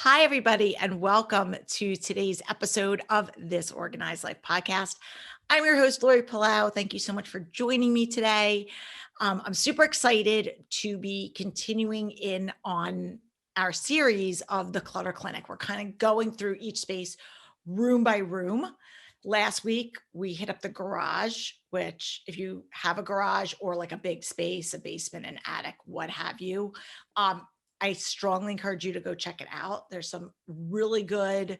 Hi, everybody, and welcome to today's episode of This Organized Life podcast. I'm your host, Lori Palau. Thank you so much for joining me today. I'm super excited to be continuing in on our series of the Clutter Clinic. We're kind of going through each space room by room. Last week, we hit up the garage, which, if you have a garage or like a big space, a basement, an attic, what have you, I strongly encourage you to go check it out. There's some really good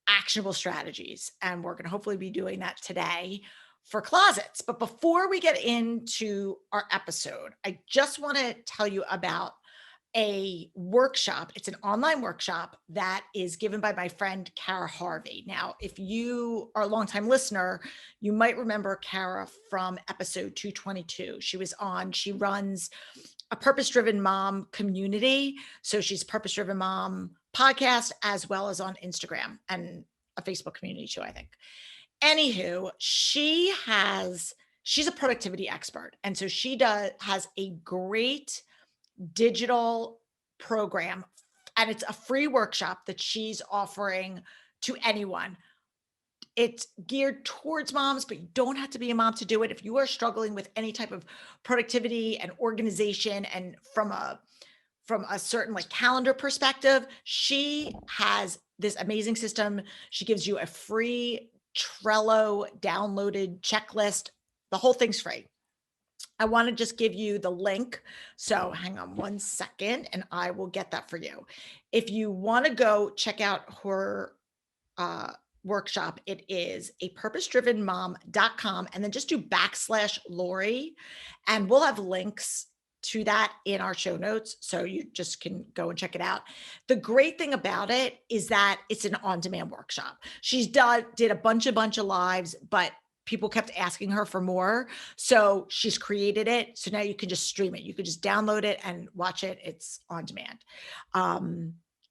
actionable strategies, and we're going to hopefully be doing that today for closets. But before we get into our episode, I just want to tell you about a workshop. It's an online workshop that is given by my friend Kara Harvey. Now, if you are a longtime listener, you might remember Kara from episode 222. She runs a purpose-driven mom community. So she's purpose-driven mom podcast as well as on Instagram and a Facebook community too, I think. Anywho, she's a productivity expert. And so has a great digital program, and it's a free workshop that she's offering to anyone. It's geared towards moms, but you don't have to be a mom to do it. If you are struggling with any type of productivity and organization, and from a certain like calendar perspective, she has this amazing system. She gives you a free Trello downloaded checklist. The whole thing's free. I want to just give you the link. So hang on one second and I will get that for you. If you want to go check out her workshop, it is a purposedrivenmom.com, and then just do /Lori, and we'll have links to that in our show notes. So you just can go and check it out. The great thing about it is that it's an on-demand workshop. Did a bunch of lives, but people kept asking her for more. So she's created it. So now you can just stream it. You could just download it and watch it. It's on demand.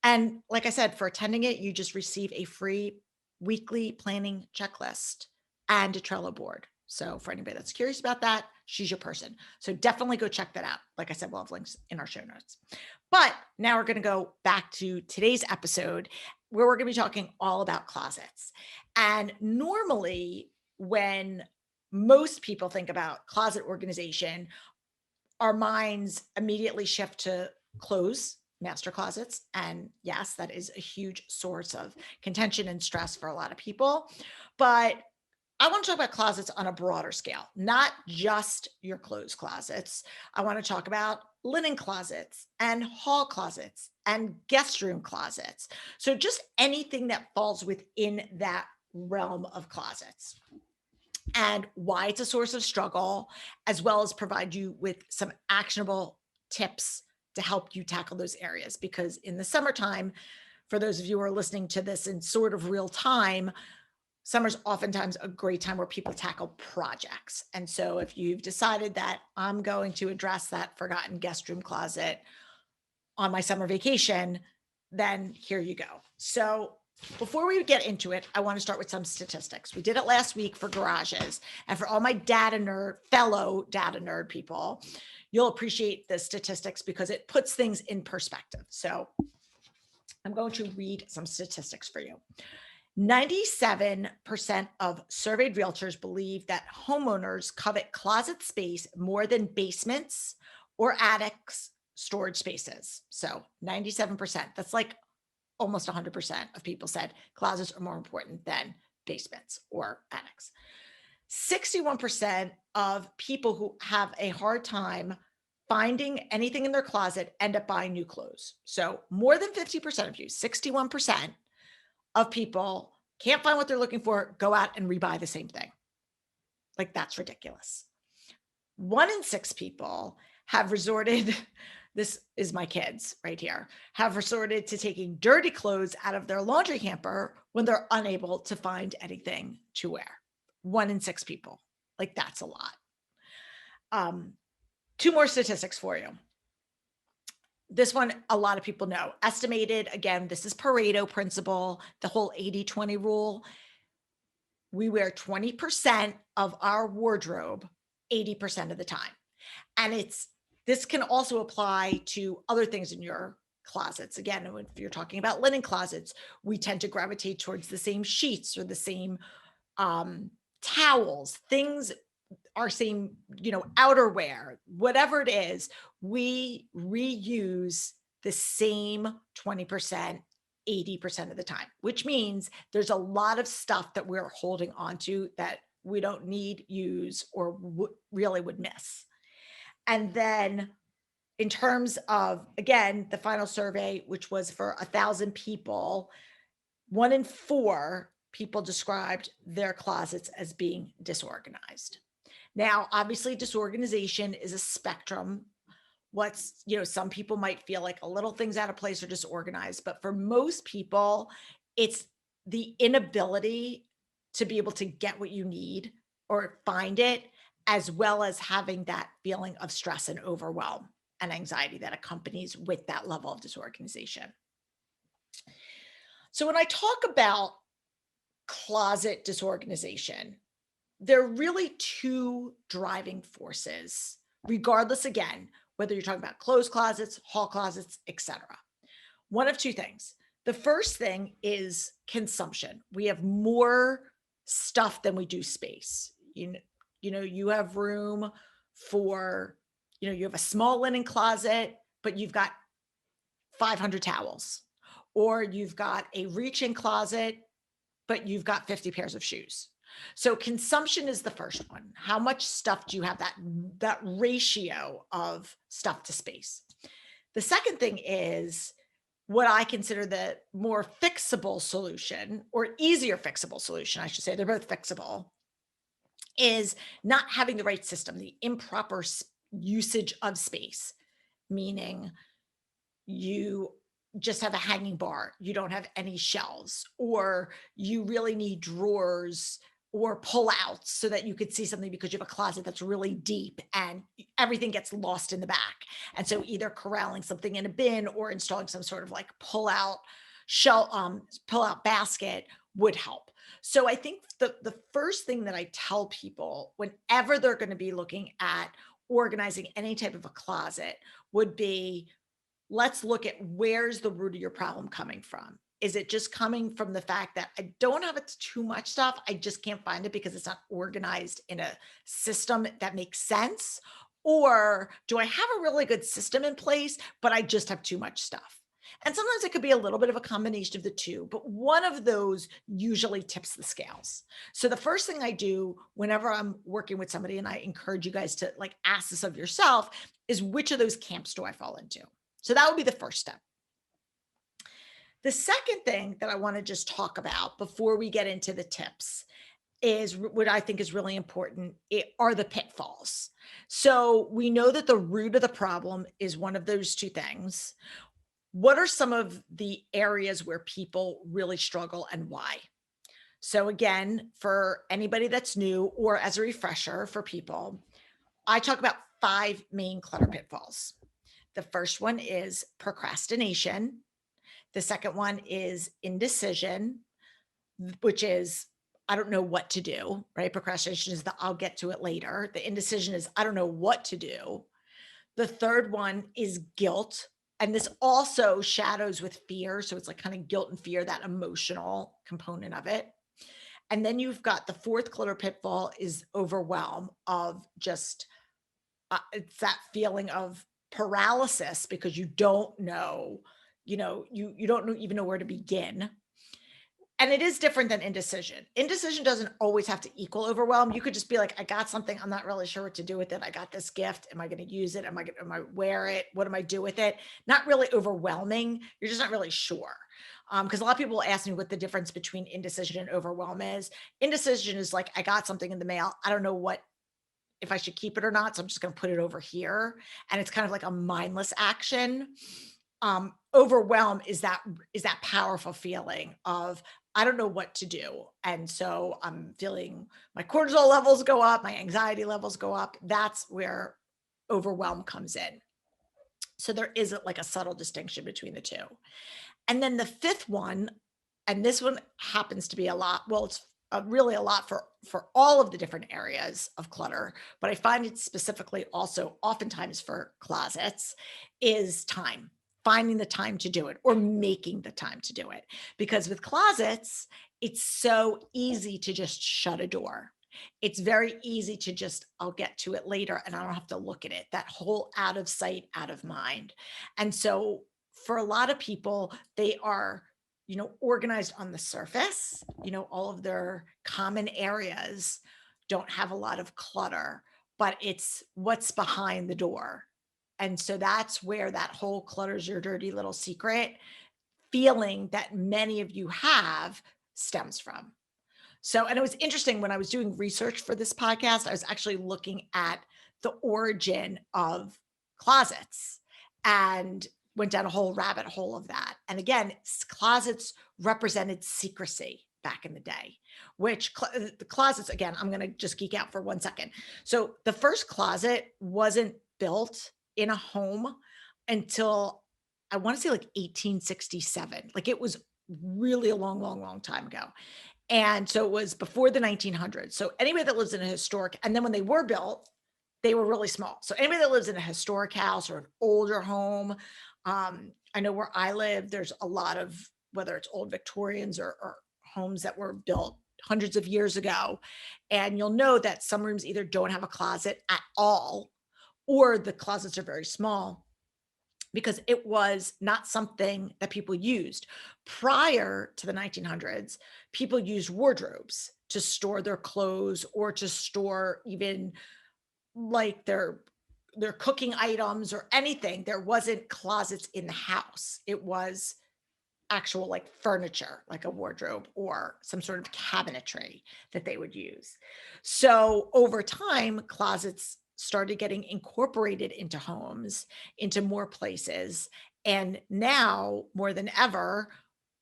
And like I said, for attending it, you just receive a free weekly planning checklist and a Trello board. So for anybody that's curious about that, she's your person. So definitely go check that out. Like I said, we'll have links in our show notes. But now we're going to go back to today's episode where we're going to be talking all about closets. And normally, when most people think about closet organization, our minds immediately shift to clothes, master closets. And yes, that is a huge source of contention and stress for a lot of people. But I want to talk about closets on a broader scale, not just your clothes closets. I want to talk about linen closets and hall closets and guest room closets. So just anything that falls within that realm of closets, and why it's a source of struggle, as well as provide you with some actionable tips to help you tackle those areas. Because in the summertime, for those of you who are listening to this in sort of real time, summer's oftentimes a great time where people tackle projects. And so if you've decided that I'm going to address that forgotten guest room closet on my summer vacation, then here you go. So before we get into it, I want to start with some statistics. We did it last week for garages, and for all my fellow data nerd people, you'll appreciate the statistics because it puts things in perspective. So I'm going to read some statistics for you. 97% of surveyed realtors believe that homeowners covet closet space more than basements or attics storage spaces. So 97%, that's like almost 100% of people said closets are more important than basements or attics. 61% of people who have a hard time finding anything in their closet end up buying new clothes. So more than 50% of you, 61% of people can't find what they're looking for, go out and rebuy the same thing. Like, that's ridiculous. 1 in 6 people have resorted, this is my kids right here, have resorted to taking dirty clothes out of their laundry hamper when they're unable to find anything to wear. 1 in 6 people. Like, that's a lot. 2 more statistics for you. This one, a lot of people know. Estimated, again, this is Pareto Principle, the whole 80-20 rule. We wear 20% of our wardrobe 80% of the time. And this can also apply to other things in your closets. Again, if you're talking about linen closets, we tend to gravitate towards the same sheets or the same um, towels, things, our same, outerwear, whatever it is, we reuse the same 20%, 80% of the time, which means there's a lot of stuff that we're holding on to that we don't need, use, or really would miss. And then in terms of, again, the final survey, which was for 1,000 people, 1 in 4 people described their closets as being disorganized. Now, obviously, disorganization is a spectrum. Some people might feel like a little things out of place or disorganized, but for most people, it's the inability to be able to get what you need or find it, as well as having that feeling of stress and overwhelm and anxiety that accompanies with that level of disorganization. So, when I talk about closet disorganization, there are really two driving forces, regardless, again, whether you're talking about closed closets, hall closets, etc. One of two things. The first thing is consumption. We have more stuff than we do space. You have room for, you have a small linen closet, but you've got 500 towels, or you've got a reach-in closet, but you've got 50 pairs of shoes. So consumption is the first one. How much stuff do you have, that ratio of stuff to space? The second thing is what I consider the more fixable solution, or easier fixable solution, I should say, they're both fixable, is not having the right system, the improper usage of space, meaning you just have a hanging bar, you don't have any shelves, or you really need drawers or pull outs so that you could see something because you have a closet that's really deep and everything gets lost in the back. And so either corralling something in a bin or installing some sort of like pull out basket would help. So I think the first thing that I tell people whenever they're going to be looking at organizing any type of a closet would be, let's look at where's the root of your problem coming from. Is it just coming from the fact that I don't have too much stuff? I just can't find it because it's not organized in a system that makes sense? Or do I have a really good system in place, but I just have too much stuff? And sometimes it could be a little bit of a combination of the two, but one of those usually tips the scales. So the first thing I do whenever I'm working with somebody, and I encourage you guys to like ask this of yourself, is which of those camps do I fall into? So that would be the first step. The second thing that I want to just talk about before we get into the tips is what I think is really important are the pitfalls. So we know that the root of the problem is one of those two things. What are some of the areas where people really struggle and why? So again, for anybody that's new or as a refresher for people, I talk about 5 main clutter pitfalls. The first one is procrastination. The second one is indecision, which is I don't know what to do, right? Procrastination is the I'll get to it later. The indecision is I don't know what to do. The third one is guilt. And this also shadows with fear. So it's like kind of guilt and fear, that emotional component of it. And then you've got the fourth clutter pitfall is overwhelm, of just it's that feeling of paralysis because you don't know, you don't even know where to begin. And it is different than indecision. Indecision doesn't always have to equal overwhelm. You could just be like, I got something, I'm not really sure what to do with it. I got this gift. Am I going to use it? Am I wear it? What am I do with it? Not really overwhelming. You're just not really sure. Because a lot of people ask me what the difference between indecision and overwhelm is. Indecision is like, I got something in the mail. I don't know what if I should keep it or not. So I'm just going to put it over here. And it's kind of like a mindless action. Overwhelm is that powerful feeling of I don't know what to do. And so I'm feeling my cortisol levels go up, my anxiety levels go up. That's where overwhelm comes in. So there isn't like a subtle distinction between the two. And then the fifth one, and this one happens to be a lot. Well, it's really a lot for all of the different areas of clutter, but I find it specifically also oftentimes for closets is time. finding the time to do it or making the time to do it. Because with closets, it's so easy to just shut a door. It's very easy to just, I'll get to it later and I don't have to look at it. That whole out of sight, out of mind. And so for a lot of people, they are, organized on the surface, all of their common areas don't have a lot of clutter, but it's what's behind the door. And so that's where that whole clutter's your dirty little secret feeling that many of you have stems from. So, and it was interesting when I was doing research for this podcast, I was actually looking at the origin of closets and went down a whole rabbit hole of that. And again, closets represented secrecy back in the day, which the closets, again, I'm going to just geek out for 1 second. So the first closet wasn't built in a home until I want to say like 1867. Like it was really a long, long, long time ago. And so it was before the 1900s. So anybody that lives in a historic, and then when they were built, they were really small. So anybody that lives in a historic house or an older home, I know where I live, there's a lot of, whether it's old Victorians or homes that were built hundreds of years ago. And you'll know that some rooms either don't have a closet at all, or the closets are very small because it was not something that people used. Prior to the 1900s, people used wardrobes to store their clothes or to store even like their cooking items or anything. There wasn't closets in the house. It was actual like furniture, like a wardrobe or some sort of cabinetry that they would use. So over time, closets started getting incorporated into homes, into more places. And now more than ever,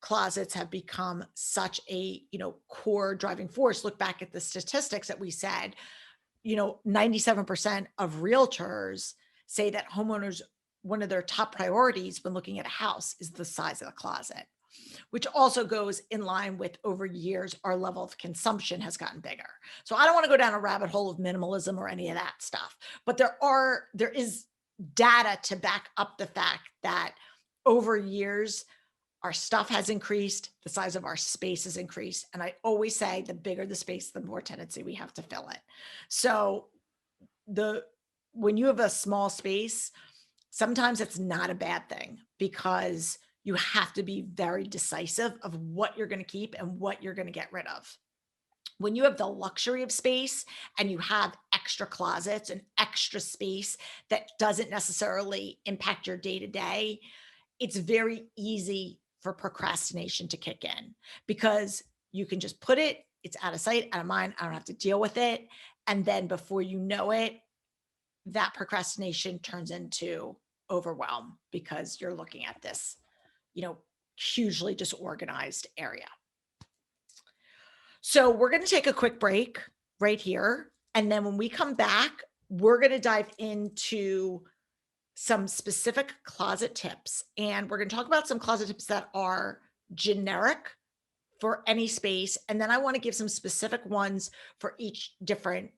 closets have become such a, core driving force. Look back at the statistics that we said, 97% of realtors say that homeowners, one of their top priorities when looking at a house is the size of the closet, which also goes in line with over years, our level of consumption has gotten bigger. So I don't want to go down a rabbit hole of minimalism or any of that stuff, but there is data to back up the fact that over years, our stuff has increased, the size of our space has increased. And I always say the bigger the space, the more tendency we have to fill it. So when you have a small space, sometimes it's not a bad thing because you have to be very decisive of what you're going to keep and what you're going to get rid of. When you have the luxury of space and you have extra closets and extra space that doesn't necessarily impact your day to day, it's very easy for procrastination to kick in because you can just put it, it's out of sight, out of mind. I don't have to deal with it. And then before you know it, that procrastination turns into overwhelm because you're looking at this, hugely disorganized area. So we're going to take a quick break right here. And then when we come back, we're going to dive into some specific closet tips. And we're going to talk about some closet tips that are generic for any space. And then I want to give some specific ones for each different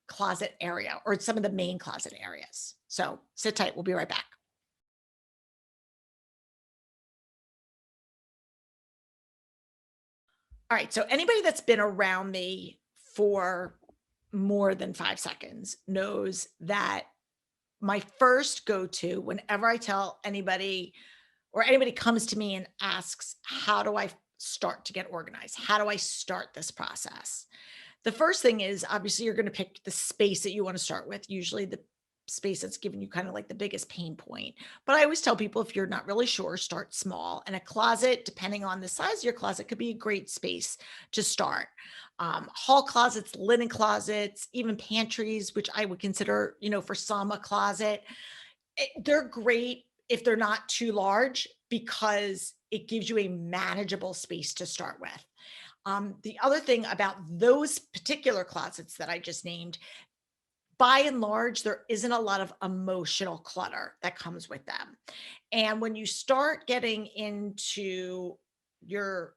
closet area or some of the main closet areas. So sit tight. We'll be right back. All right. So anybody that's been around me for more than 5 seconds knows that my first go-to whenever I tell anybody or anybody comes to me and asks, how do I start to get organized? How do I start this process? The first thing is obviously you're going to pick the space that you want to start with, usually the space that's giving you kind of like the biggest pain point. But I always tell people if you're not really sure, start small. And a closet, depending on the size of your closet, could be a great space to start. Hall closets, linen closets, even pantries, which I would consider, for some a closet. They're great if they're not too large because it gives you a manageable space to start with. The other thing about those particular closets that I just named, by and large, there isn't a lot of emotional clutter that comes with them. And when you start getting into your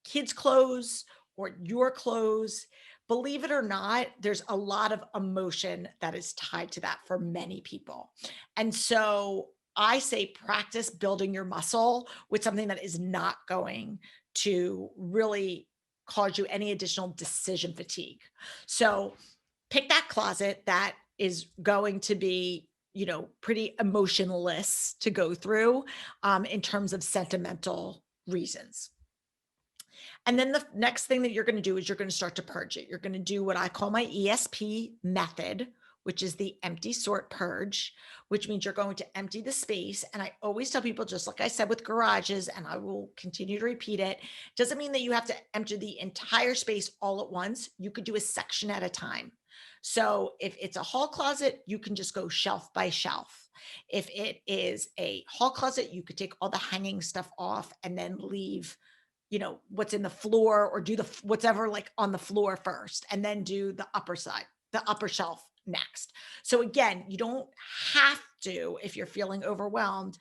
kids' clothes or your clothes, believe it or not, there's a lot of emotion that is tied to that for many people. And so I say practice building your muscle with something that is not going to really cause you any additional decision fatigue. So pick that closet that is going to be, pretty emotionless to go through in terms of sentimental reasons. And then the next thing that you're going to do is you're going to start to purge it. You're going to do what I call my ESP method, which is the empty sort purge, which means you're going to empty the space. And I always tell people, just like I said with garages, and I will continue to repeat it, doesn't mean that you have to empty the entire space all at once. You could do a section at a time. So if it's a hall closet, you can just go shelf by shelf. If it is a hall closet, you could take all the hanging stuff off and then leave what's in the floor, or do whatever like on the floor first, and then do the upper side, the upper shelf next. So again, you don't have to, if you're feeling overwhelmed,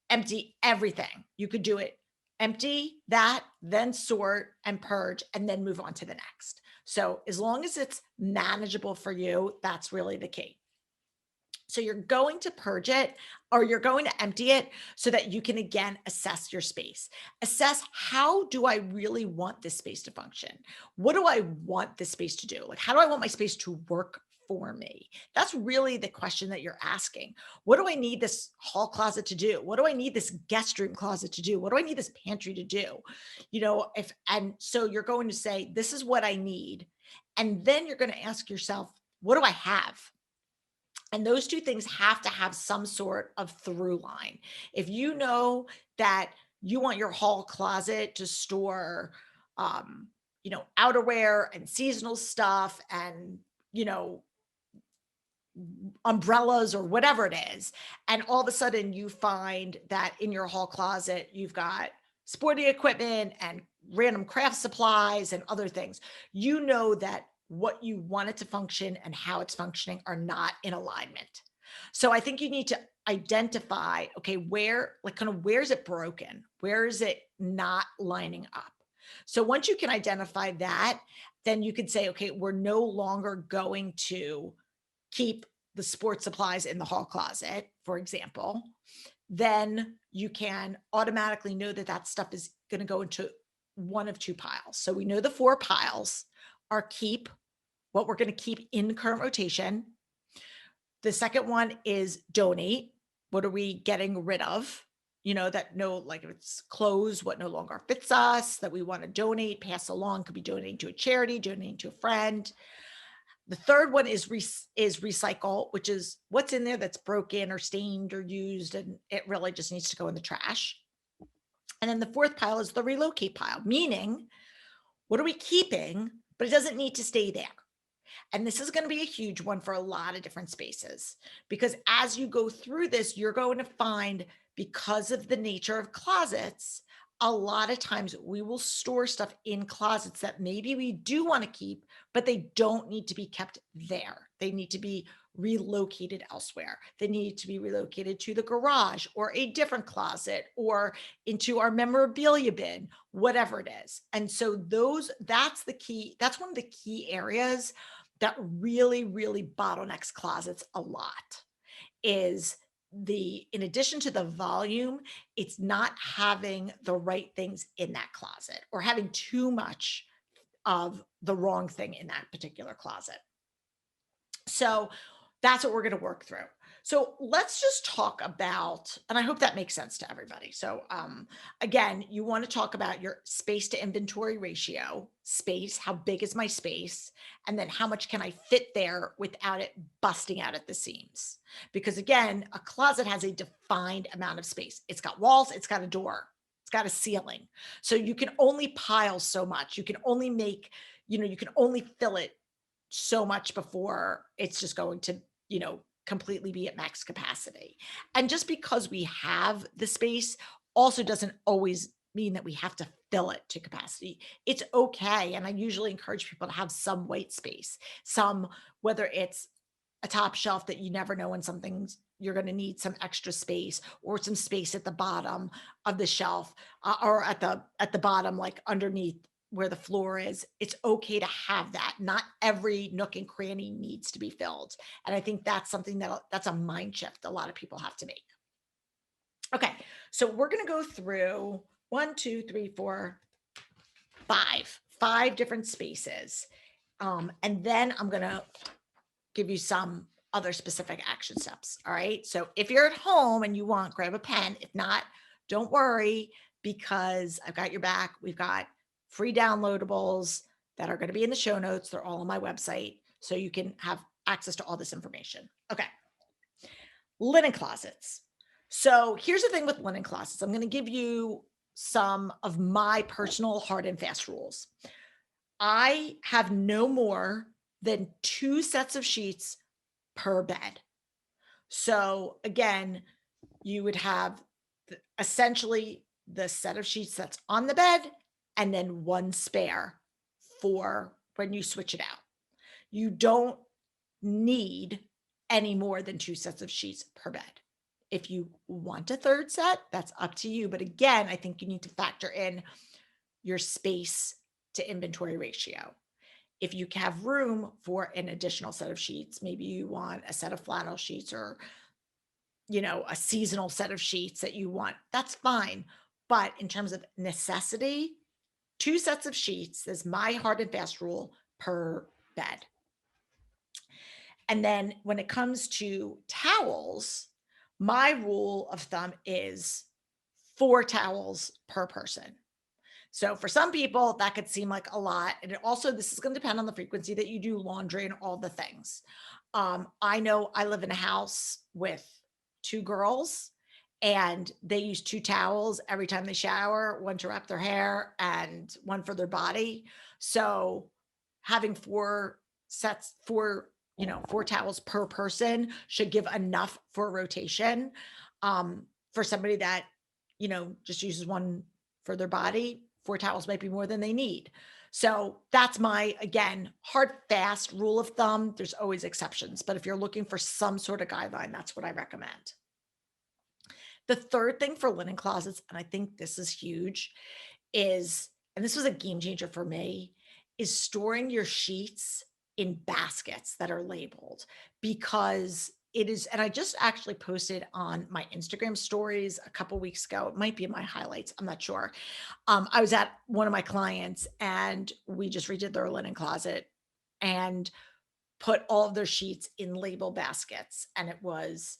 empty everything. You could do it empty that, then sort and purge, and then move on to the next. So as long as it's manageable for you, that's really the key. So you're going to purge it, or you're going to empty it so that you can again assess your space. Assess, how do I really want this space to function? What do I want this space to do? Like, how do I want my space to work for me? That's really the question that you're asking. What do I need this hall closet to do? What do I need this guest room closet to do? What do I need this pantry to do? And so you're going to say, this is what I need. And then you're going to ask yourself, what do I have? And those two things have to have some sort of through line. If you know that you want your hall closet to store, outerwear and seasonal stuff and, you know, umbrellas or whatever it is, and all of a sudden you find that in your hall closet, you've got sporting equipment and random craft supplies and other things, you know that what you want it to function and how it's functioning are not in alignment. So I think you need to identify, okay, where is it broken? Where is it not lining up? So once you can identify that, then you could say, okay, we're no longer going to keep the sports supplies in the hall closet, for example. Then you can automatically know that that stuff is going to go into one of two piles. So we know the four piles are keep, what we're going to keep in current rotation. The second one is donate. What are we getting rid of? That no, like if it's clothes, what no longer fits us, that we want to donate, pass along, could be donating to a charity, donating to a friend. The third one is recycle, which is what's in there that's broken or stained or used, and it really just needs to go in the trash. And then the fourth pile is the relocate pile, meaning what are we keeping, but it doesn't need to stay there. And this is going to be a huge one for a lot of different spaces, because as you go through this, you're going to find, because of the nature of closets, a lot of times we will store stuff in closets that maybe we do want to keep, but they don't need to be kept there. They need to be relocated elsewhere. They need to be relocated to the garage or a different closet or into our memorabilia bin, whatever it is. And so that's the key. That's one of the key areas that really, really bottlenecks closets a lot, is in addition to the volume, it's not having the right things in that closet, or having too much of the wrong thing in that particular closet. So that's what we're going to work through. So let's just talk about, and I hope that makes sense to everybody. So again, you want to talk about your space to inventory ratio, space, how big is my space? And then how much can I fit there without it busting out at the seams? Because again, a closet has a defined amount of space. It's got walls, it's got a door, it's got a ceiling. So you can only pile so much. You can only you can only fill it so much before it's just going to, completely be at max capacity. And just because we have the space also doesn't always mean that we have to fill it to capacity. It's okay. And I usually encourage people to have some white space, whether it's a top shelf that you never know when something's you're going to need some extra space, or some space at the bottom of the shelf, or at the bottom, like underneath where the floor is. It's okay to have that. Not every nook and cranny needs to be filled. And I think that's something that's a mind shift a lot of people have to make. So we're going to go through one, two, three, four, five different spaces. And then I'm going to give you some other specific action steps. All right. So if you're at home and you want, grab a pen. If not, don't worry, because I've got your back. We've got free downloadables that are going to be in the show notes. They're all on my website. So you can have access to all this information. Okay. Linen closets. So here's the thing with linen closets. I'm going to give you some of my personal hard and fast rules. I have no more than 2 sets of sheets per bed. So again, you would have essentially the set of sheets that's on the bed and then one spare for when you switch it out. You don't need any more than 2 sets of sheets per bed. If you want a third set, that's up to you. But again, I think you need to factor in your space to inventory ratio. If you have room for an additional set of sheets, maybe you want a set of flannel sheets or, a seasonal set of sheets that you want, that's fine. But in terms of necessity, 2 sets of sheets is my hard and fast rule per bed. And then when it comes to towels, my rule of thumb is 4 towels per person. So for some people, that could seem like a lot. And this is going to depend on the frequency that you do laundry and all the things. I know I live in a house with 2 girls and they use 2 towels every time they shower, one to wrap their hair and one for their body. So having 4 towels per person should give enough for rotation. For somebody that, just uses one for their body, 4 towels might be more than they need. So that's my, again, hard, fast rule of thumb. There's always exceptions, but if you're looking for some sort of guideline, that's what I recommend. The third thing for linen closets, and I think this is huge, and this was a game changer for me, is storing your sheets in baskets that are labeled, because it is, and I just actually posted on my Instagram stories a couple weeks ago. It might be in my highlights. I'm not sure. I was at one of my clients and we just redid their linen closet and put all of their sheets in label baskets. And it was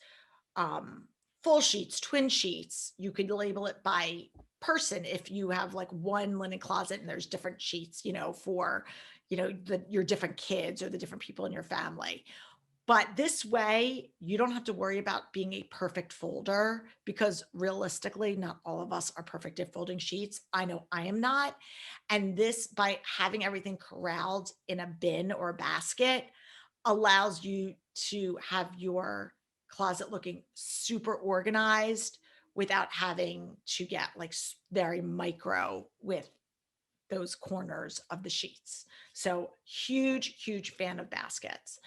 um, full sheets, twin sheets. You could label it by person if you have like one linen closet and there's different sheets, for, your different kids or the different people in your family. But this way, you don't have to worry about being a perfect folder, because realistically, not all of us are perfect at folding sheets. I know I am not. And this, by having everything corralled in a bin or a basket, allows you to have your closet looking super organized without having to get like very micro with those corners of the sheets. So huge fan of baskets.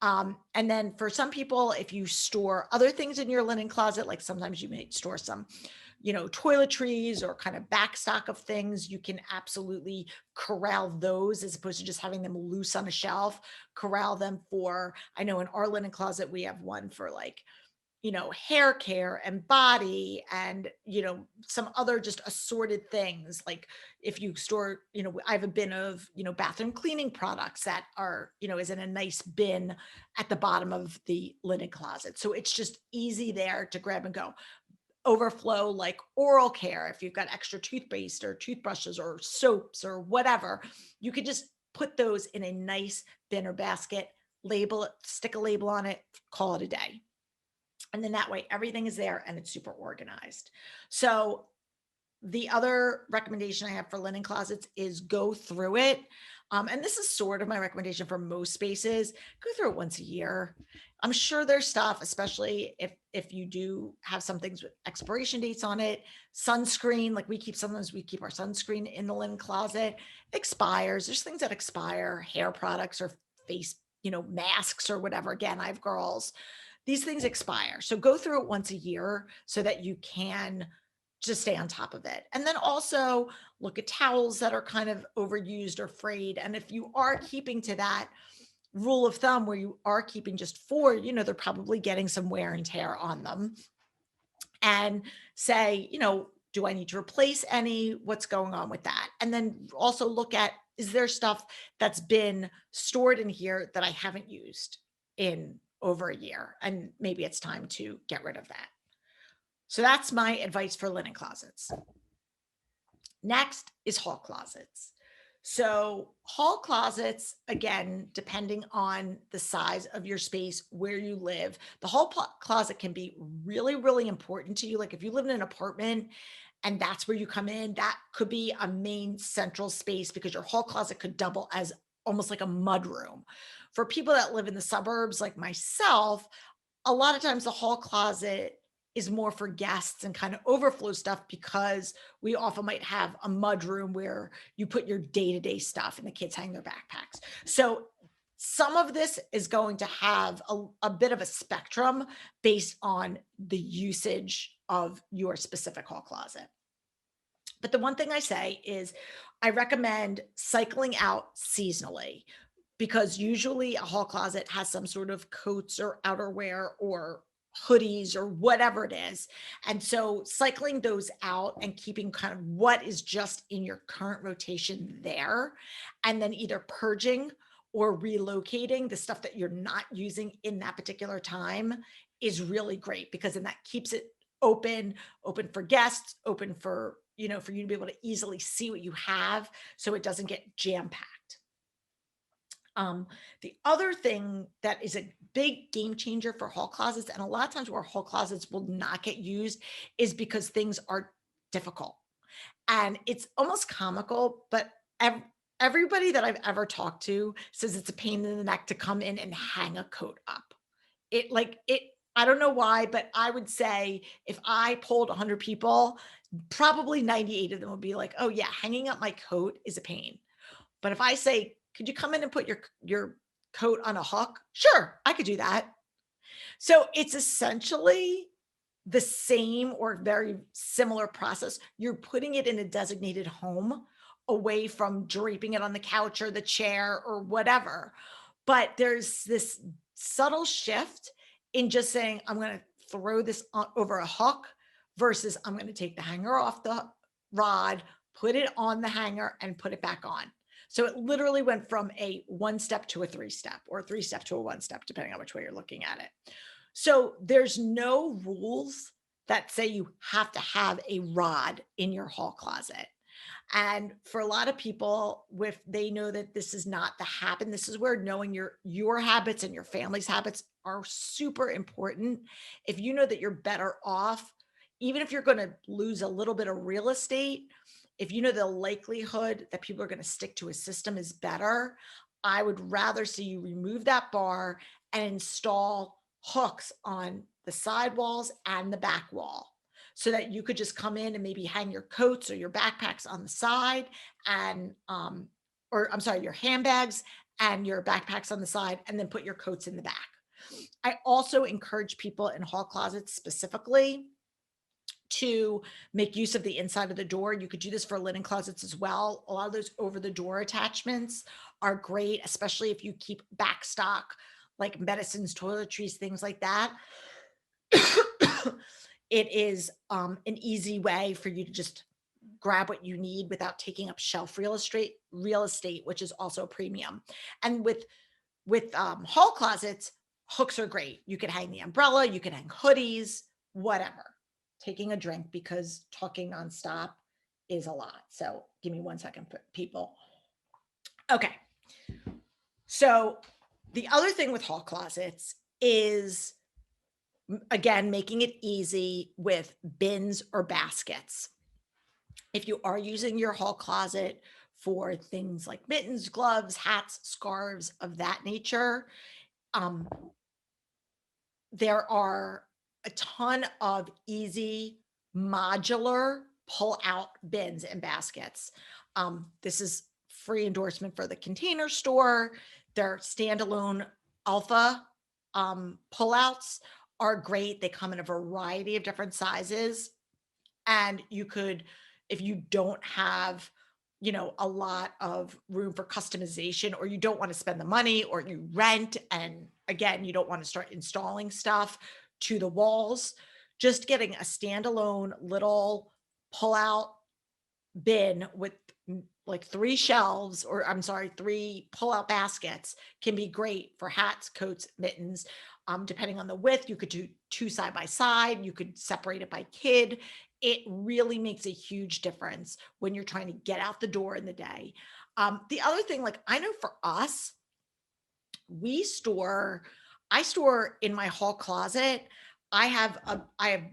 And then for some people, if you store other things in your linen closet, like sometimes you may store some, toiletries or kind of backstock of things, you can absolutely corral those as opposed to just having them loose on a shelf. Corral them for, I know in our linen closet, we have one for like, hair care and body and, some other just assorted things. Like if you store, I have a bin of, bathroom cleaning products that are, is in a nice bin at the bottom of the linen closet. So it's just easy there to grab and go. Overflow like oral care, if you've got extra toothpaste or toothbrushes or soaps or whatever, you could just put those in a nice bin or basket, label it, stick a label on it, call it a day. And then that way everything is there and it's super organized. So the other recommendation I have for linen closets is go through it. And this is sort of my recommendation for most spaces. Go through it once a year. I'm sure there's stuff, especially if you do have some things with expiration dates on it. Sunscreen, like sometimes we keep our sunscreen in the linen closet, expires. There's things that expire, hair products or face, masks or whatever. Again, I have girls. These things expire. So go through it once a year so that you can just stay on top of it. And then also look at towels that are kind of overused or frayed. And if you are keeping to that rule of thumb where you are keeping just 4, they're probably getting some wear and tear on them. and say, do I need to replace any? What's going on with that? And then also look at, is there stuff that's been stored in here that I haven't used in over a year? And maybe it's time to get rid of that. So that's my advice for linen closets. Next is hall closets. So, hall closets, again, depending on the size of your space, where you live, the closet can be really, really important to you. Like if you live in an apartment and that's where you come in, that could be a main central space because your hall closet could double as almost like a mud room. For people that live in the suburbs like myself, a lot of times the hall closet is more for guests and kind of overflow stuff because we often might have a mud room where you put your day-to-day stuff and the kids hang their backpacks. So some of this is going to have a bit of a spectrum based on the usage of your specific hall closet. But the one thing I say is I recommend cycling out seasonally because usually a hall closet has some sort of coats or outerwear or hoodies or whatever it is. And so cycling those out and keeping kind of what is just in your current rotation there, and then either purging or relocating the stuff that you're not using in that particular time is really great because then that keeps it open for guests, open for, for you to be able to easily see what you have so it doesn't get jam packed. The other thing that is a big game changer for hall closets, and a lot of times where hall closets will not get used, is because things are difficult. And it's almost comical, but everybody that I've ever talked to says it's a pain in the neck to come in and hang a coat up. I don't know why, but I would say if I polled 100 people, probably 98 of them would be like, "Oh yeah, hanging up my coat is a pain." But if I say, "Could you come in and put your coat on a hook?" Sure, I could do that. So it's essentially the same or very similar process. You're putting it in a designated home away from draping it on the couch or the chair or whatever. But there's this subtle shift in just saying, I'm going to throw this over a hook versus I'm going to take the hanger off the rod, put it on the hanger, and put it back on. So it literally went from a one step to a three step or a three step to a one step, depending on which way you're looking at it. So there's no rules that say you have to have a rod in your hall closet. And for a lot of people, if they know that this is not the habit, this is where knowing your habits and your family's habits are super important. If you know that you're better off, even if you're going to lose a little bit of real estate, if you know the likelihood that people are going to stick to a system is better, I would rather see you remove that bar and install hooks on the side walls and the back wall so that you could just come in and maybe hang your coats or your backpacks on the side and or I'm sorry, your handbags and your backpacks on the side and then put your coats in the back. I also encourage people in hall closets specifically to make use of the inside of the door. You could do this for linen closets as well. A lot of those over the door attachments are great, especially if you keep back stock like medicines, toiletries, things like that. It is an easy way for you to just grab what you need without taking up shelf real estate, which is also a premium. And with hall closets, hooks are great. You could hang the umbrella, you can hang hoodies, whatever. Taking a drink because talking nonstop is a lot. So give me 1 second, people. Okay. So the other thing with hall closets is, again, making it easy with bins or baskets. If you are using your hall closet for things like mittens, gloves, hats, scarves of that nature, um, there are a ton of easy modular pull out bins and baskets. This is free endorsement for the Container Store. Their standalone alpha pullouts are great. They come in a variety of different sizes. And you could, if you don't have, a lot of room for customization, or you don't want to spend the money, or you rent, and again, you don't want to start installing stuff to the walls, just getting a standalone little pull-out bin with like 3 shelves, or I'm sorry, 3 pull-out baskets can be great for hats, coats, mittens. Depending on the width, you could do 2 side by side, you could separate it by kid. It really makes a huge difference when you're trying to get out the door in the day. The other thing, like I know for us, we store I store in my hall closet. I have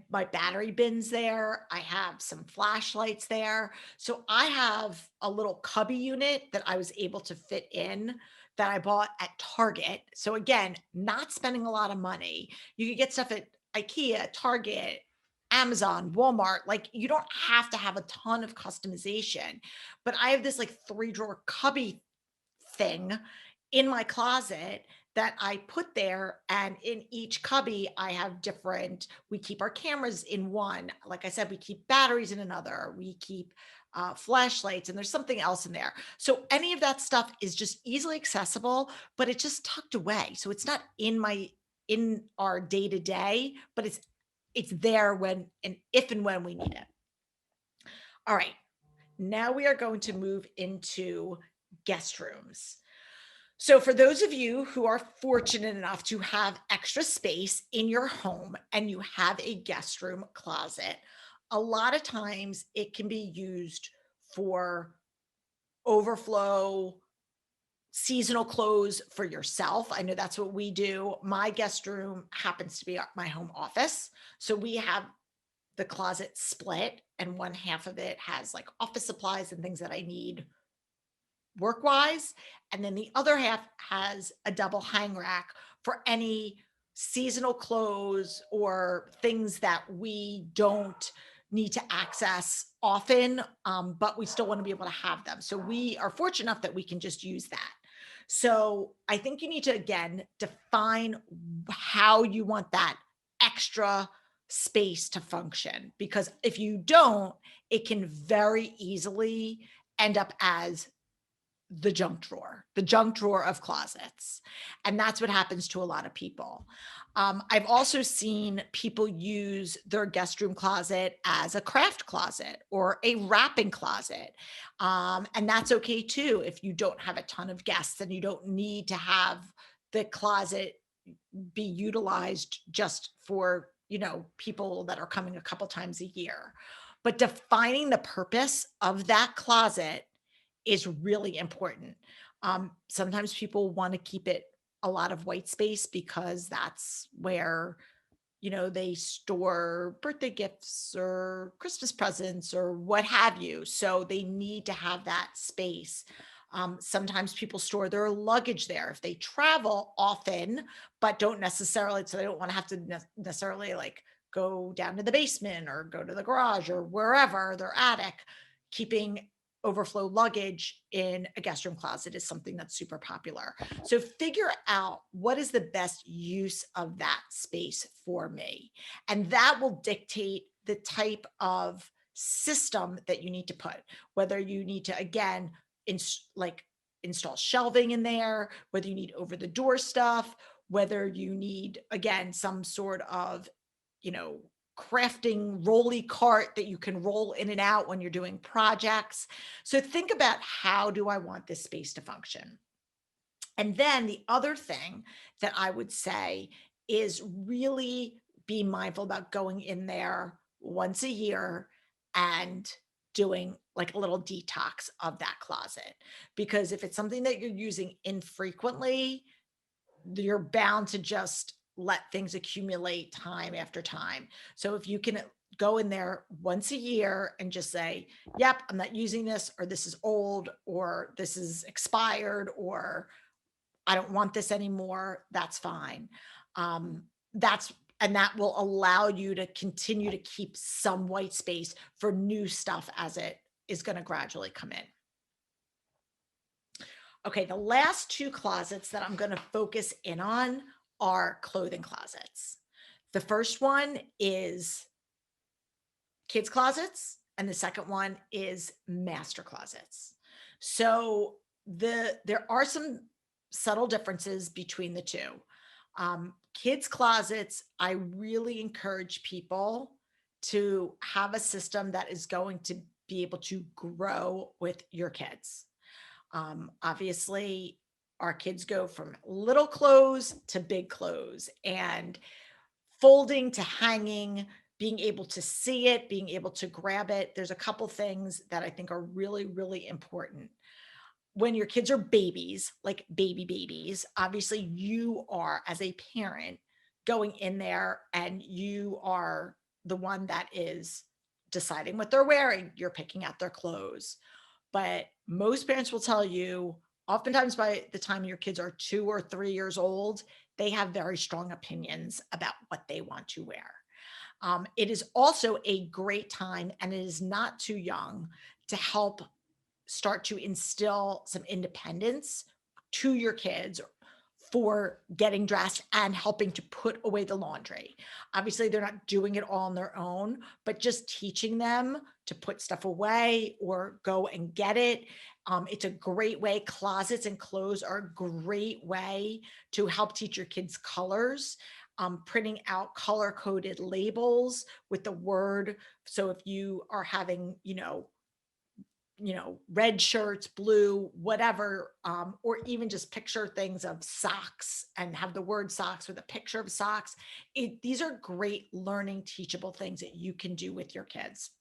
my battery bins there. I have some flashlights there. So I have a little cubby unit that I was able to fit in that I bought at Target. So again, not spending a lot of money. You could get stuff at IKEA, Target, Amazon, Walmart. Like you don't have to have a ton of customization. But I have this like 3-drawer cubby thing in my closet that I put there. And in each cubby, I have different, we keep our cameras in one. Like I said, we keep batteries in another, we keep flashlights, and there's something else in there. So any of that stuff is just easily accessible, but it's just tucked away. So it's not in our day to day, but it's there when and if and when we need it. All right. Now we are going to move into guest rooms. So, for those of you who are fortunate enough to have extra space in your home and you have a guest room closet, a lot of times it can be used for overflow seasonal clothes for yourself. I know that's what we do. My guest room happens to be my home office. So, we have the closet split, and one half of it has like office supplies and things that I need work wise. And then the other half has a double hang rack for any seasonal clothes or things that we don't need to access often, but we still want to be able to have them. So we are fortunate enough that we can just use that. So I think you need to, again, define how you want that extra space to function. Because if you don't, it can very easily end up as the junk drawer of closets. And that's what happens to a lot of people. I've also seen people use their guest room closet as a craft closet or a wrapping closet. And that's okay too. If you don't have a ton of guests and you don't need to have the closet be utilized just for, people that are coming a couple times a year. But defining the purpose of that closet is really important. Sometimes people want to keep it a lot of white space because that's where, they store birthday gifts or Christmas presents or what have you. So they need to have that space. Sometimes people store their luggage there if they travel often, but don't necessarily, so they don't want to have to necessarily like go down to the basement or go to the garage or wherever their attic. Keeping overflow luggage in a guest room closet is something that's super popular. So figure out what is the best use of that space for me. And that will dictate the type of system that you need to put, whether you need to, again, install shelving in there, whether you need over the door stuff, whether you need, again, some sort of, you know, crafting rolly cart that you can roll in and out when you're doing projects. So think about, how do I want this space to function? And then the other thing that I would say is really be mindful about going in there once a year and doing like a little detox of that closet. Because if it's something that you're using infrequently, you're bound to just let things accumulate time after time. So if you can go in there once a year and just say, yep, I'm not using this, or this is old, or this is expired, or I don't want this anymore, that's fine. That's and that will allow you to continue to keep some white space for new stuff as it is going to gradually come in. Okay, the last two closets that I'm going to focus in on are clothing closets. The first one is kids' closets, and the second one is master closets. So there are some subtle differences between the two. Kids' closets, I really encourage people to have a system that is going to be able to grow with your kids. Obviously, our kids go from little clothes to big clothes and folding to hanging, being able to see it, being able to grab it. There's a couple things that I think are really, really important. When your kids are babies, like babies, obviously you are, as a parent, going in there and you are the one that is deciding what they're wearing. You're picking out their clothes. But most parents will tell you, oftentimes by the time your kids are 2 or 3 years old, they have very strong opinions about what they want to wear. It is also a great time, and it is not too young to help start to instill some independence to your kids for getting dressed and helping to put away the laundry. Obviously, they're not doing it all on their own, but just teaching them to put stuff away or go and get it. It's a great way. Closets and clothes are a great way to help teach your kids colors. Printing out color coded labels with the word. So if you are having, red shirts, blue, whatever, or even just picture things of socks and have the word socks with a picture of socks. These are great learning, teachable things that you can do with your kids.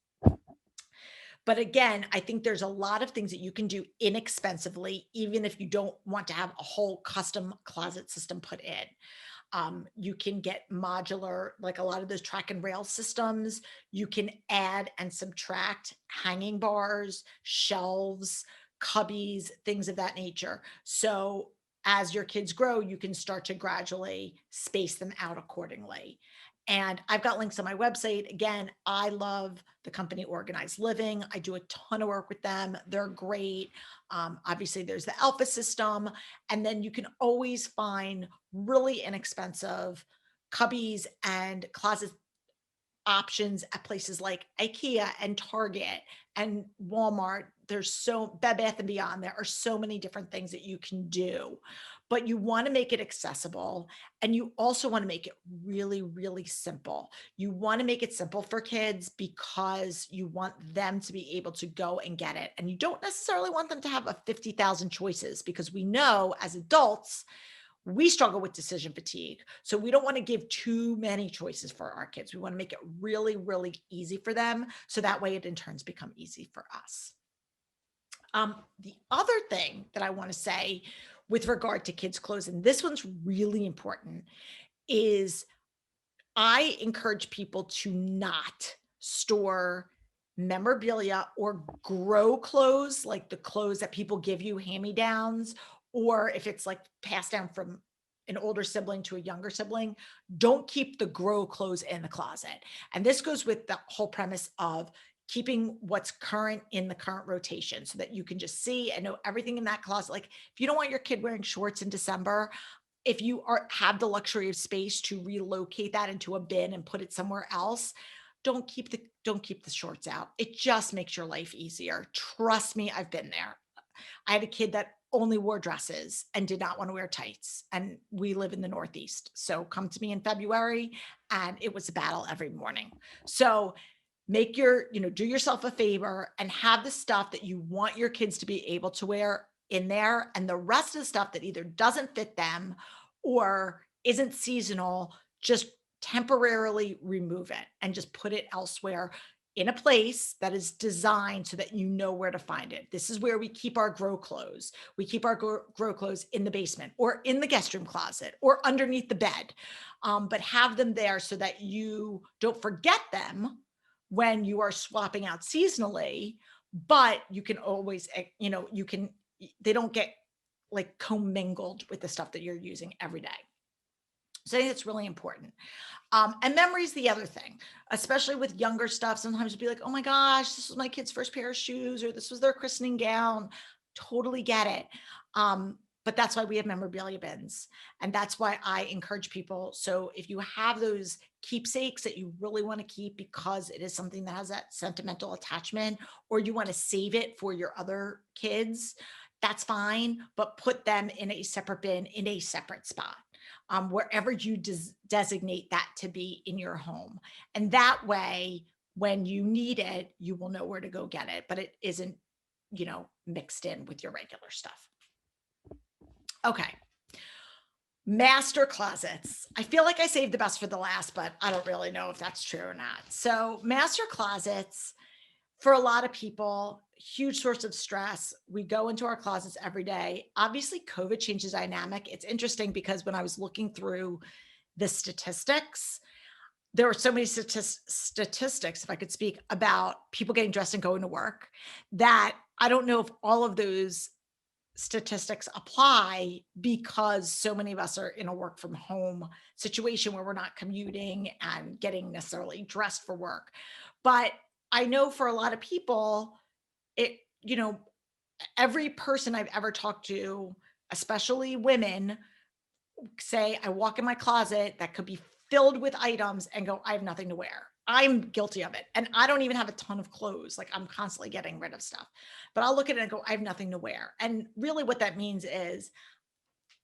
But again, I think there's a lot of things that you can do inexpensively, even if you don't want to have a whole custom closet system put in. You can get modular, like a lot of those track and rail systems. You can add and subtract hanging bars, shelves, cubbies, things of that nature. So as your kids grow, you can start to gradually space them out accordingly. And I've got links on my website. Again, I love the company Organized Living. I do a ton of work with them. They're great. Obviously, there's the Alpha system. And then you can always find really inexpensive cubbies and closet options at places like IKEA and Target and Walmart. There's so Bed Bath and Beyond. There are so many different things that you can do, but you want to make it accessible and you also want to make it really, really simple. You want to make it simple for kids because you want them to be able to go and get it. And you don't necessarily want them to have a 50,000 choices because we know as adults, we struggle with decision fatigue. So we don't want to give too many choices for our kids. We want to make it really, really easy for them. So that way it in turns become easy for us. The other thing that I want to say with regard to kids' clothes, and this one's really important, is I encourage people to not store memorabilia or grow clothes, like the clothes that people give you hand-me-downs, or if it's like passed down from an older sibling to a younger sibling, don't keep the grow clothes in the closet. And this goes with the whole premise of keeping what's current in the current rotation so that you can just see and know everything in that closet. Like if you don't want your kid wearing shorts in December, if you have the luxury of space to relocate that into a bin and put it somewhere else, don't keep the shorts out. It just makes your life easier. Trust me, I've been there. I had a kid that only wore dresses and did not want to wear tights. And we live in the Northeast. So come to me in February and it was a battle every morning. So do yourself a favor and have the stuff that you want your kids to be able to wear in there. And the rest of the stuff that either doesn't fit them or isn't seasonal, just temporarily remove it and just put it elsewhere in a place that is designed so that you know where to find it. This is where we keep our grow clothes. We keep our grow clothes in the basement or in the guest room closet or underneath the bed. But have them there so that you don't forget them when you are swapping out seasonally, but you can always, they don't get like commingled with the stuff that you're using every day. So I think that's really important. And memory is the other thing, especially with younger stuff. Sometimes you'll be like, oh my gosh, this was my kid's first pair of shoes, or this was their christening gown. Totally get it. But that's why we have memorabilia bins. And that's why I encourage people. So if you have those keepsakes that you really want to keep because it is something that has that sentimental attachment, or you want to save it for your other kids, that's fine, but put them in a separate bin in a separate spot. wherever you designate that to be in your home. And that way, when you need it, you will know where to go get it, but it isn't, mixed in with your regular stuff. Okay. Master closets. I feel like I saved the best for the last, but I don't really know if that's true or not. So, master closets, for a lot of people, huge source of stress. We go into our closets every day. Obviously, COVID changes dynamic. It's interesting because when I was looking through the statistics, there were so many statistics, if I could speak, about people getting dressed and going to work, that I don't know if all of those statistics apply because so many of us are in a work from home situation where we're not commuting and getting necessarily dressed for work. But I know for a lot of people, it, every person I've ever talked to, especially women, say I walk in my closet that could be filled with items and go, I have nothing to wear. I'm guilty of it. And I don't even have a ton of clothes. Like I'm constantly getting rid of stuff. But I'll look at it and go, I have nothing to wear. And really what that means is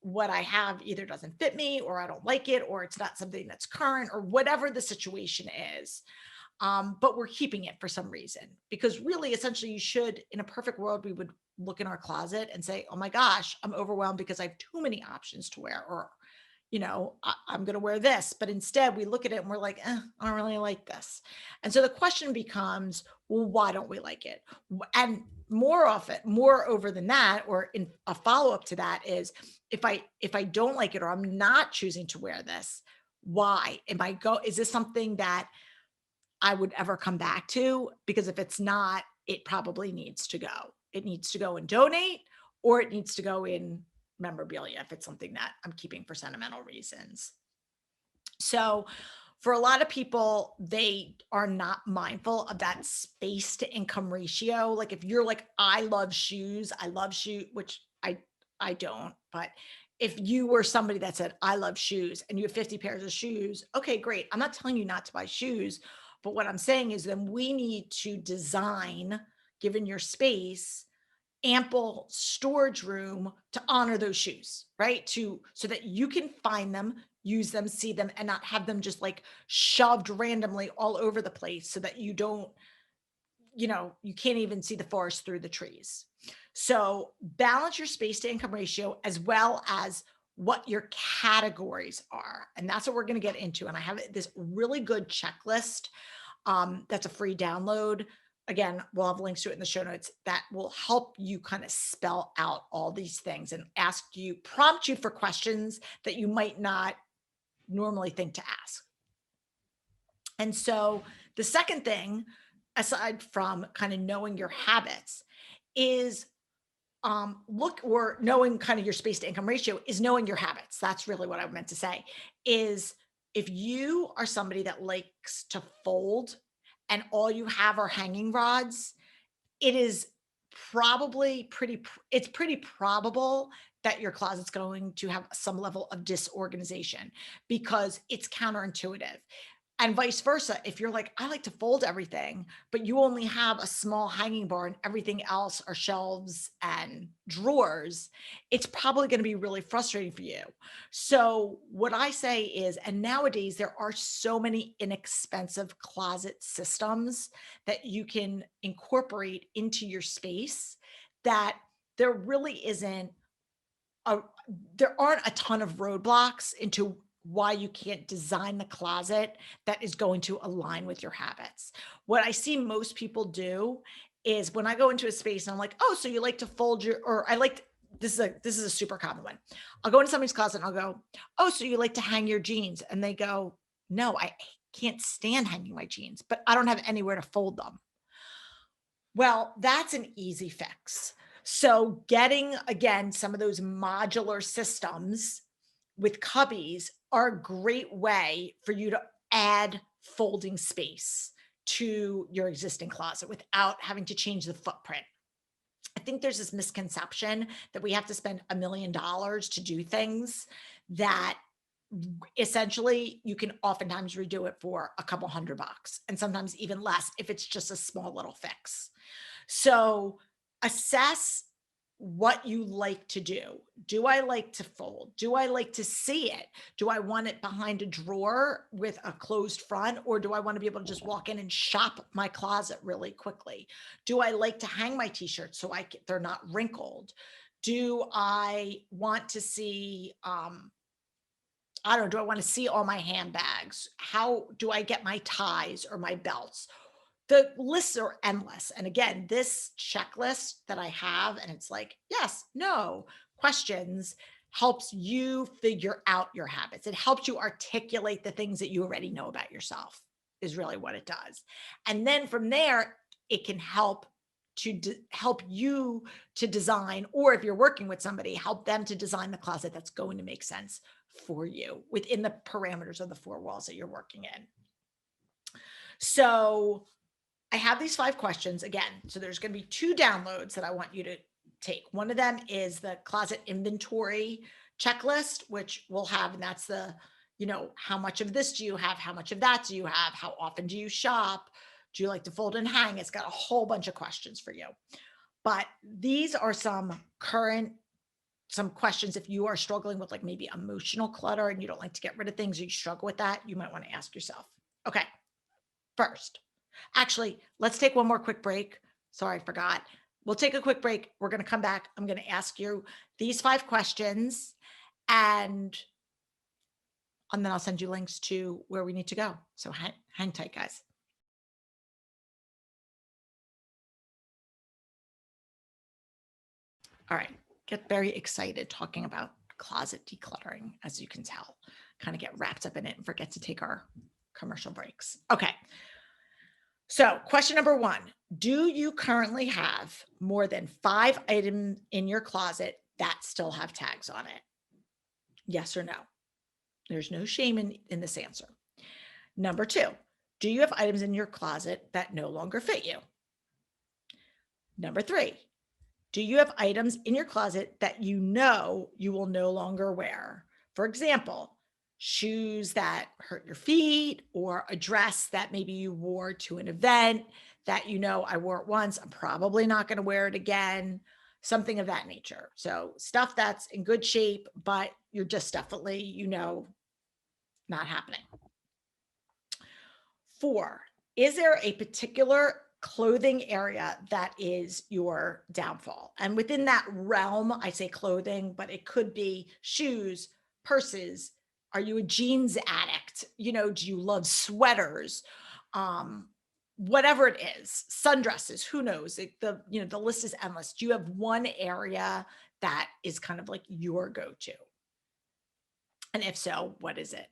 what I have either doesn't fit me or I don't like it or it's not something that's current or whatever the situation is. But we're keeping it for some reason because really, essentially, you should, in a perfect world, we would look in our closet and say, "Oh my gosh, I'm overwhelmed because I have too many options to wear," or, I'm going to wear this. But instead, we look at it and we're like, I don't really like this. And so the question becomes, well, why don't we like it? And more often, more over than that, or in a follow up to that is, if I don't like it or I'm not choosing to wear this, why? Is this something that I would ever come back to? Because if it's not, it probably needs to go. It needs to go and donate, or it needs to go in memorabilia if it's something that I'm keeping for sentimental reasons. So, for a lot of people, they are not mindful of that space to income ratio. Like if you're like, I love shoes, which I don't, but if you were somebody that said, I love shoes and you have 50 pairs of shoes, okay, great. I'm not telling you not to buy shoes, but what I'm saying is then we need to design, given your space, ample storage room to honor those shoes, right? So that you can find them, use them, see them, and not have them just like shoved randomly all over the place so that you don't, you can't even see the forest through the trees. So balance your space to income ratio as well as what your categories are. And that's what we're going to get into. And I have this really good checklist that's a free download. Again, we'll have links to it in the show notes that will help you kind of spell out all these things and prompt you for questions that you might not normally think to ask. And so the second thing, aside from kind of knowing your habits, is knowing kind of your space to income ratio is knowing your habits. That's really what I meant to say is if you are somebody that likes to fold and all you have are hanging rods, it is it's pretty probable that your closet's going to have some level of disorganization because it's counterintuitive. And vice versa. If you're like, I like to fold everything, but you only have a small hanging bar and everything else are shelves and drawers, it's probably going to be really frustrating for you. So, what I say is, and nowadays there are so many inexpensive closet systems that you can incorporate into your space that there really isn't a there aren't a ton of roadblocks into why you can't design the closet that is going to align with your habits. What I see most people do is when I go into a space and I'm like, "Oh, so you like to fold your," or I like this is a super common one. I'll go into somebody's closet and I'll go, "Oh, so you like to hang your jeans?" And they go, "No, I can't stand hanging my jeans, but I don't have anywhere to fold them." Well, that's an easy fix. So, getting again some of those modular systems with cubbies are a great way for you to add folding space to your existing closet without having to change the footprint. I think there's this misconception that we have to spend $1 million to do things that essentially you can oftentimes redo it for a couple $100 and sometimes even less if it's just a small little fix. So assess what you like to do. Do I like to fold? Do I like to see it? Do I want it behind a drawer with a closed front, or do I want to be able to just walk in and shop my closet really quickly? Do I like to hang my t-shirts so they're not wrinkled? Do I want to see I don't know, do I want to see all my handbags? How do I get my ties or my belts? The lists are endless. And again, this checklist that I have, and it's like, yes, no questions, helps you figure out your habits. It helps you articulate the things that you already know about yourself, is really what it does. And then from there, it can help help you to design, or if you're working with somebody, help them to design the closet that's going to make sense for you within the parameters of the four walls that you're working in. So I have these 5 questions again. So there's going to be 2 downloads that I want you to take. One of them is the closet inventory checklist, which we'll have, and that's the, how much of this do you have? How much of that do you have? How often do you shop? Do you like to fold and hang? It's got a whole bunch of questions for you. But these are some questions if you are struggling with like maybe emotional clutter and you don't like to get rid of things, or you struggle with that, you might want to ask yourself. Okay. First, actually, let's take one more quick break. Sorry, I forgot. We'll take a quick break. We're going to come back. I'm going to ask you these 5 questions, and then I'll send you links to where we need to go. So hang tight, guys. All right. Get very excited talking about closet decluttering, as you can tell. Kind of get wrapped up in it and forget to take our commercial breaks. Okay. So question number 1, do you currently have more than 5 items in your closet that still have tags on it? Yes or no? There's no shame in this answer. Number 2, do you have items in your closet that no longer fit you? Number 3, do you have items in your closet that you know you will no longer wear? For example, shoes that hurt your feet, or a dress that maybe you wore to an event that I wore it once, I'm probably not going to wear it again, something of that nature. So stuff that's in good shape, but you're just definitely, not happening. 4, is there a particular clothing area that is your downfall? And within that realm, I say clothing, but it could be shoes, purses. Are you a jeans addict? Do you love sweaters? Whatever it is, sundresses, who knows? The list is endless. Do you have one area that is kind of like your go-to? And if so, what is it?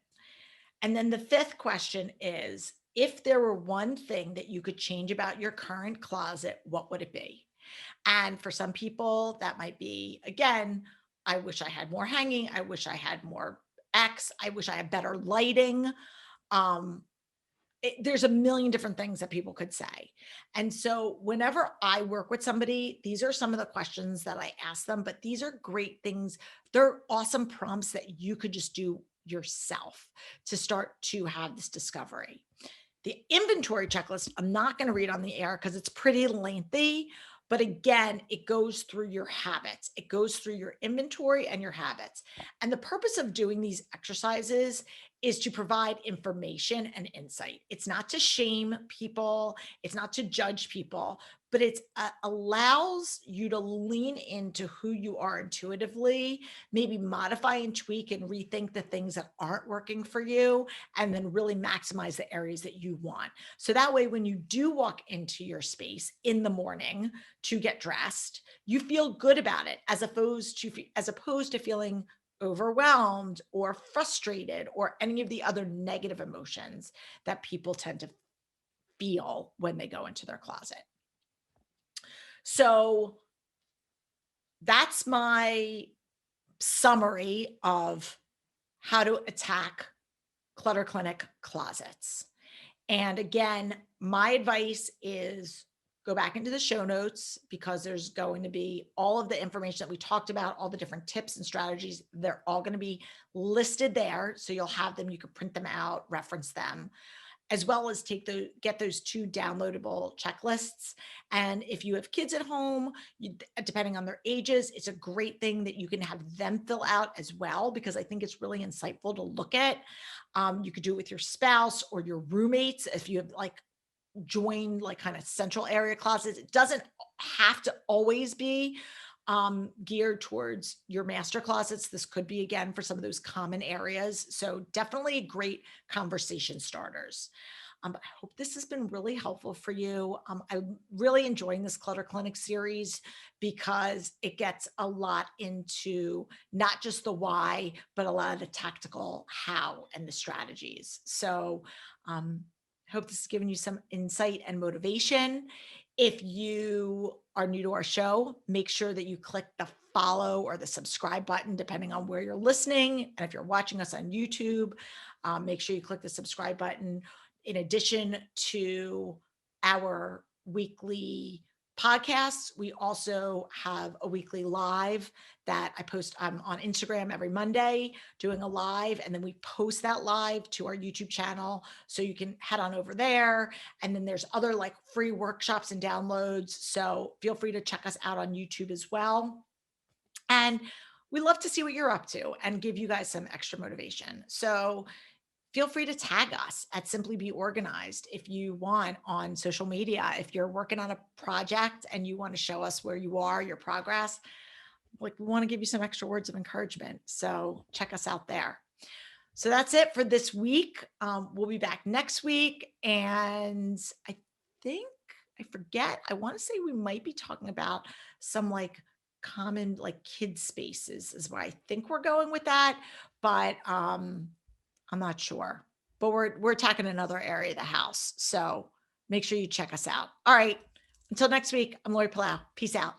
And then the 5th question is, if there were one thing that you could change about your current closet, what would it be? And for some people, that might be, again, I wish I had more hanging. I wish I had more X. I wish I had better lighting. There's a million different things that people could say. And so whenever I work with somebody, these are some of the questions that I ask them, but these are great things. They're awesome prompts that you could just do yourself to start to have this discovery. The inventory checklist, I'm not going to read on the air because it's pretty lengthy, but again, it goes through your habits. It goes through your inventory and your habits. And the purpose of doing these exercises is to provide information and insight. It's not to shame people. It's not to judge people, but it allows you to lean into who you are intuitively, maybe modify and tweak and rethink the things that aren't working for you, and then really maximize the areas that you want. So that way, when you do walk into your space in the morning to get dressed, you feel good about it, as opposed to feeling overwhelmed or frustrated or any of the other negative emotions that people tend to feel when they go into their closet. So that's my summary of how to attack Clutter Clinic closets. And again, my advice is go back into the show notes, because there's going to be all of the information that we talked about, all the different tips and strategies. They're all going to be listed there. So you'll have them, you can print them out, reference them. as well as get those 2 downloadable checklists. And if you have kids at home, depending on their ages, it's a great thing that you can have them fill out as well, because I think it's really insightful to look at. You could do it with your spouse or your roommates if you have like join like kind of central area classes. It doesn't have to always be geared towards your master closets. This could be again for some of those common areas. So definitely great conversation starters. I hope this has been really helpful for you. I'm really enjoying this Clutter Clinic series because it gets a lot into not just the why, but a lot of the tactical how and the strategies. So, I hope this has given you some insight and motivation. If you are new to our show, make sure that you click the follow or the subscribe button, depending on where you're listening. And if you're watching us on YouTube, make sure you click the subscribe button. In addition to our weekly podcasts, we also have a weekly live that I post on Instagram every Monday, doing a live, and then we post that live to our YouTube channel. So you can head on over there. And then there's other like free workshops and downloads. So feel free to check us out on YouTube as well. And we love to see what you're up to and give you guys some extra motivation. So feel free to tag us at Simply Be Organized if you want on social media. If you're working on a project and you want to show us where you are, your progress, like we want to give you some extra words of encouragement. So check us out there. So that's it for this week. We'll be back next week. And I think, I forget, I want to say we might be talking about some like common like kid spaces is where I think we're going with that. But I'm not sure. But we're attacking another area of the house. So make sure you check us out. All right. Until next week, I'm Lori Palau. Peace out.